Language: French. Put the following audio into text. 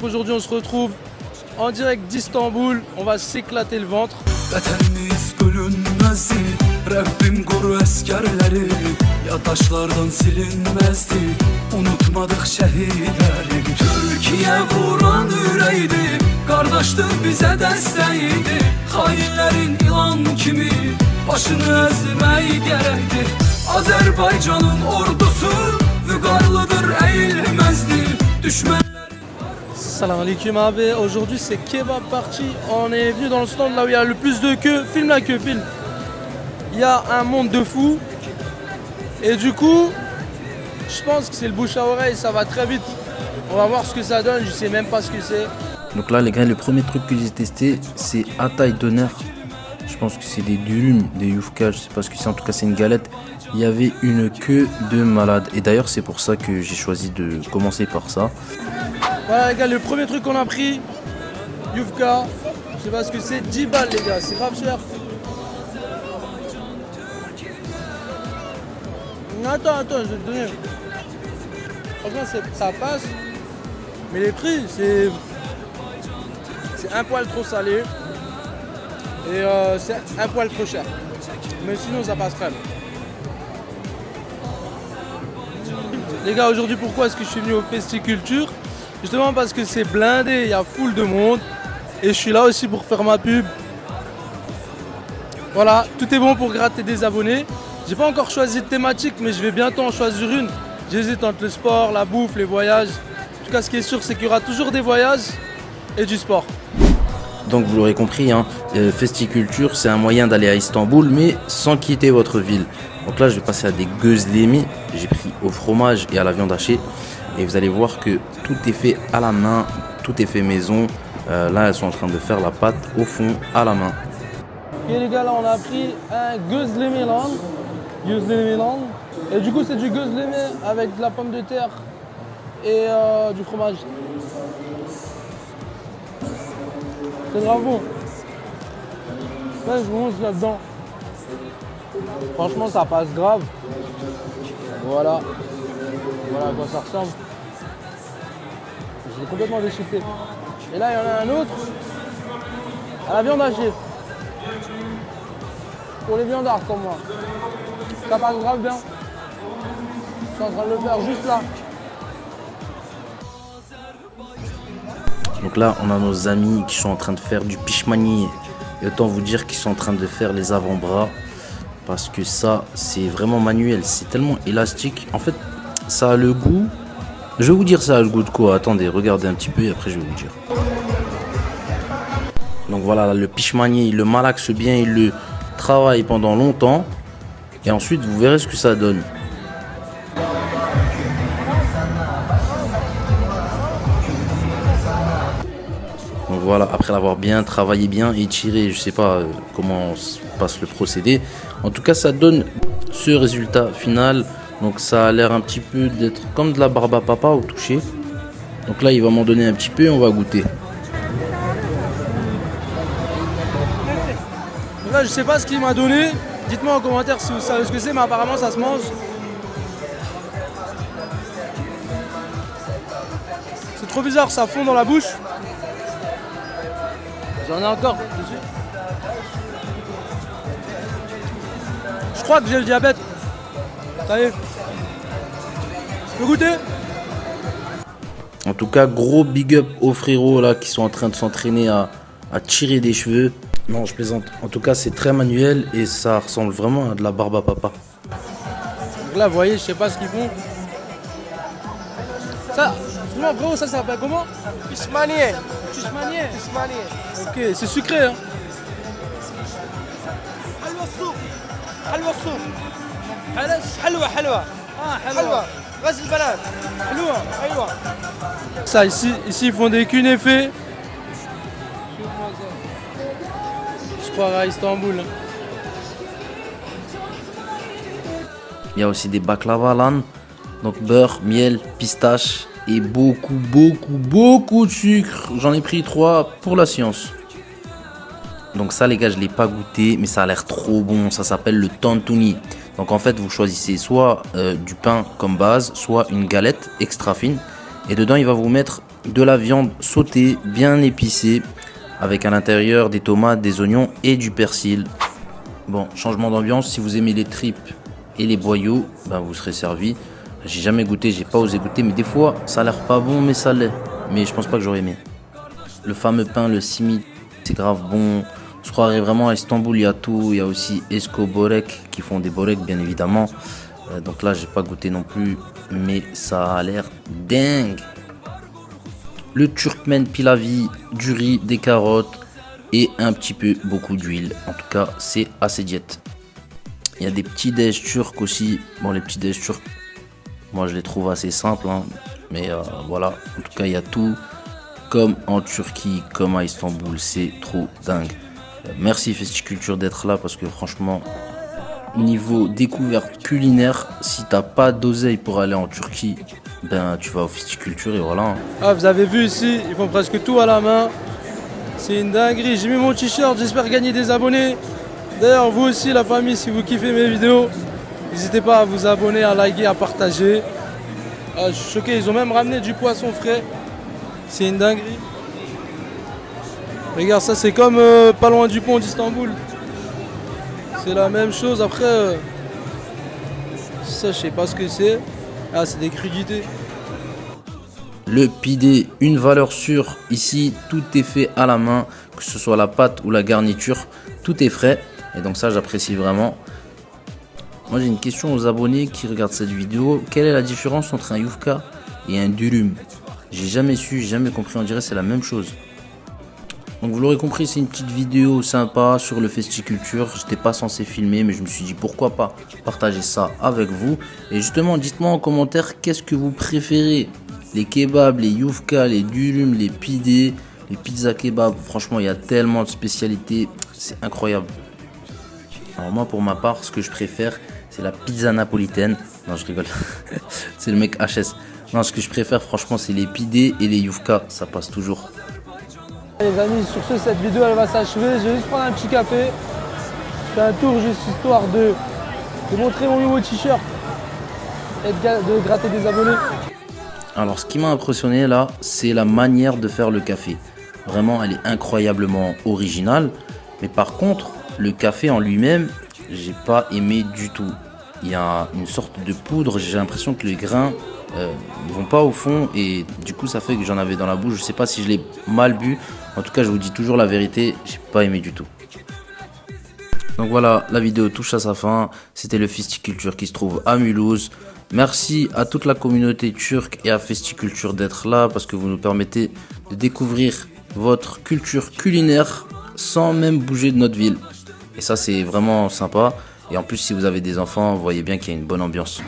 Aujourd'hui on se retrouve en direct d'Istanbul, on va s'éclater le ventre. Vatanımız bölünmezdi, Rabbim koru askerleri. Ya taşlardan silinmezdi, unutmadık şehitleri. Türkiye vuran yüreğiydi, kardeşti bize desteğiydi. Hainlerin ilan kimi, başını ezmeyi gerekti. Azerbaycan'ın ordusu, vügarlıdır eğilmezdi. Düşman. Salam alaikum abi, aujourd'hui c'est Kebab Party. On est venu dans le stand là où il y a le plus de queue, filme la queue, filme. Il y a un monde de fous. Et du coup, je pense que c'est le bouche à oreille, ça va très vite. On va voir ce que ça donne, je sais même pas ce que c'est. Donc là les gars, le premier truc que j'ai testé c'est Hatay Döner. Je pense que c'est des dürüm, des yufka, je sais pas ce que c'est, en tout cas c'est une galette. Il y avait une queue de malade et d'ailleurs c'est pour ça que j'ai choisi de commencer par ça. Voilà les gars, le premier truc qu'on a pris, Yufka, je sais pas ce que c'est, 10 balles les gars, c'est grave cher. Attends, je vais te donner. Franchement ça passe, mais les prix c'est un poil trop salé et c'est un poil trop cher. Mais sinon ça passe crème. Les gars, aujourd'hui pourquoi est-ce que je suis venu au Festiculture? Justement parce que c'est blindé, il y a full de monde. Et je suis là aussi pour faire ma pub. Voilà, tout est bon pour gratter des abonnés. J'ai pas encore choisi de thématique, mais je vais bientôt en choisir une. J'hésite entre le sport, la bouffe, les voyages. En tout cas, ce qui est sûr, c'est qu'il y aura toujours des voyages et du sport. Donc vous l'aurez compris, hein, Festiculture c'est un moyen d'aller à Istanbul mais sans quitter votre ville. Donc là je vais passer à des gözlemi, j'ai pris au fromage et à la viande hachée. Et vous allez voir que tout est fait à la main, tout est fait maison. Là elles sont en train de faire la pâte au fond à la main. Ok les gars, là on a pris un gözlemi. Et du coup c'est du gözlemi avec de la pomme de terre et du fromage. C'est grave bon. Là je mange là-dedans. Franchement ça passe grave. Voilà. Voilà à quoi ça ressemble. Je l'ai complètement déchiqueté. Et là il y en a un autre. À la viande hachée. Pour les viandards comme moi. Ça passe grave bien. Je suis en train de le faire juste là. Donc là on a nos amis qui sont en train de faire du pishmani. Et autant vous dire qu'ils sont en train de faire les avant-bras. Parce que ça c'est vraiment manuel, c'est tellement élastique. En fait ça a le goût. Je vais vous dire ça a le goût de quoi. Attendez, regardez un petit peu et après je vais vous dire. Donc voilà, le pishmani, il le malaxe bien, il le travaille pendant longtemps. Et ensuite vous verrez ce que ça donne. Donc voilà, après l'avoir bien travaillé, bien étiré, je sais pas comment se passe le procédé. En tout cas, ça donne ce résultat final. Donc ça a l'air un petit peu d'être comme de la barbe à papa au toucher. Donc là, il va m'en donner un petit peu et on va goûter. Donc là je sais pas ce qu'il m'a donné. Dites-moi en commentaire si vous savez ce que c'est, mais apparemment ça se mange. C'est trop bizarre, ça fond dans la bouche. J'en ai encore dessus. Je crois que j'ai le diabète. Ça y est. Je peux goûter? En tout cas, gros big up aux frérots là qui sont en train de s'entraîner à tirer des cheveux. Non, je plaisante. En tout cas, c'est très manuel et ça ressemble vraiment à de la barbe à papa. Donc là, vous voyez, je sais pas ce qu'ils font. Ça, excuse-moi frérot, ça s'appelle comment? Pishmani. Pishmani. Pishmani. Ok, c'est sucré hein. حلوة السوق. حلوة السوق. علاش؟ حلوة حلوة. حلوة. غزل البنات. حلوة. أيوة. Ça ici ils font des kunefés. Je crois à Istanbul. Il y a aussi des baklava lan. Donc beurre, miel, pistache et beaucoup de sucre. J'en ai pris 3 pour la science. Donc ça les gars, je l'ai pas goûté mais ça a l'air trop bon. Ça s'appelle le tantuni. Donc en fait vous choisissez soit du pain comme base, soit une galette extra fine. Et dedans il va vous mettre de la viande sautée, bien épicée, avec à l'intérieur des tomates, des oignons et du persil. Bon, changement d'ambiance, si vous aimez les tripes et les boyaux, ben vous serez servi. J'ai jamais goûté, j'ai pas osé goûter, mais des fois ça a l'air pas bon, mais ça l'est. Mais je pense pas que j'aurais aimé. Le fameux pain, le simit, c'est grave bon. Je croirais vraiment à Istanbul, il y a tout. Il y a aussi Esko Borek qui font des borek, bien évidemment. Donc là, j'ai pas goûté non plus, mais ça a l'air dingue. Le turkmen pilavi, du riz, des carottes et un petit peu beaucoup d'huile. En tout cas, c'est assez diète. Il y a des petits déj turcs aussi. Bon, les petits déj turcs, moi je les trouve assez simples, hein. Mais voilà, en tout cas, il y a tout. Comme en Turquie, comme à Istanbul, c'est trop dingue. Merci Festiculture d'être là parce que franchement, niveau découverte culinaire, si t'as pas d'oseille pour aller en Turquie, ben tu vas au Festiculture et voilà. Ah, vous avez vu ici, ils font presque tout à la main. C'est une dinguerie. J'ai mis mon t-shirt, j'espère gagner des abonnés. D'ailleurs, vous aussi, la famille, si vous kiffez mes vidéos, n'hésitez pas à vous abonner, à liker, à partager. Ah, je suis choqué, ils ont même ramené du poisson frais. C'est une dinguerie. Regarde, ça c'est comme pas loin du pont d'Istanbul. C'est la même chose. Après, ça je sais pas ce que c'est. Ah, c'est des crudités. Le pidé, une valeur sûre. Ici, tout est fait à la main, que ce soit la pâte ou la garniture, tout est frais. Et donc ça, j'apprécie vraiment. Moi, j'ai une question aux abonnés qui regardent cette vidéo. Quelle est la différence entre un yufka et un dürüm? J'ai jamais su, j'ai jamais compris. On dirait que c'est la même chose. Donc vous l'aurez compris, c'est une petite vidéo sympa sur le Festiculture. J'étais pas censé filmer, mais je me suis dit pourquoi pas partager ça avec vous. Et justement, dites-moi en commentaire qu'est-ce que vous préférez. Les kebabs, les yufka, les dürüm, les pidés, les pizzas kebab. Franchement, il y a tellement de spécialités, c'est incroyable. Alors moi, pour ma part, ce que je préfère, c'est la pizza napolitaine. Non, je rigole. C'est le mec HS. Non, ce que je préfère, franchement, c'est les pidés et les yufka. Ça passe toujours. Les amis, sur ce, cette vidéo elle va s'achever. Je vais juste prendre un petit café. Je fais un tour juste histoire de montrer mon nouveau t-shirt et de gratter des abonnés. Alors, ce qui m'a impressionné là, c'est la manière de faire le café. Vraiment, elle est incroyablement originale. Mais par contre, le café en lui-même, j'ai pas aimé du tout. Il y a une sorte de poudre, j'ai l'impression que les grains ne vont pas au fond et du coup ça fait que j'en avais dans la bouche. Je sais pas si je l'ai mal bu. En tout cas, je vous dis toujours la vérité, j'ai pas aimé du tout. Donc voilà, la vidéo touche à sa fin. C'était le Festiculture qui se trouve à Mulhouse. Merci à toute la communauté turque et à Festiculture d'être là parce que vous nous permettez de découvrir votre culture culinaire sans même bouger de notre ville. Et ça, c'est vraiment sympa. Et en plus, si vous avez des enfants, vous voyez bien qu'il y a une bonne ambiance.